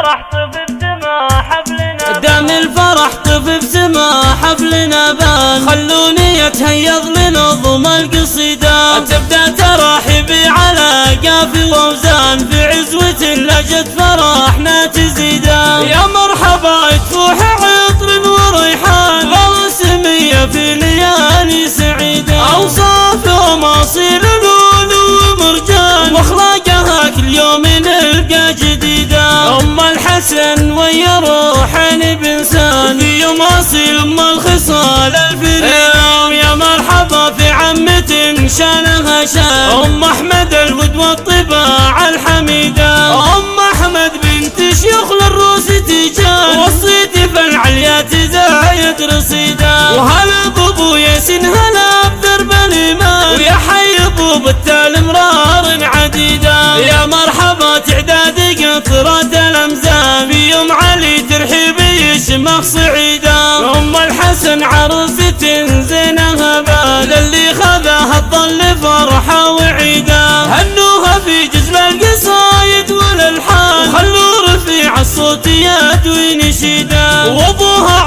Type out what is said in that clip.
الفرح طفي بسما حفلنا دام الفرح طفي بسما حفلنا بان، خلوني اتهيض لنظم القصيدة، تبدا تراحبي على قافي واوزان، في عزوة لجت فرحنا تزيدان. يا مرحبا تفوح عطر وريحان، غرسمية في ليالي سعيدة، اوصاف ومصير لولو ومرجان، واخلاقها كل يوم نلقى جديدة. ام الحسن ويا روحاني بنسان، في يوم اصيل ام الخصال الفريدة. يا مرحبا في عمة شانها شان، ام احمد الود والطباع الحميدة، ام احمد بنت شيوخ للروس تيجان، والصيت فالعليات زايد رصيدا. وهلا بابو ياسين هلا بدرب الايمان، ويا حي ابو بالتال مرار عديدة. يا مرحبا تعداد قطرة الامزان، في يوم علي ترحيبي يشمخ صعيدا. ام الحسن عروسة زينها بال، اللي خذاها تظل فرحة وعيدا. هنوها في جزل القصايد والالحان، وخلوا رفيع الصوت يدوي نشيدا. وابوها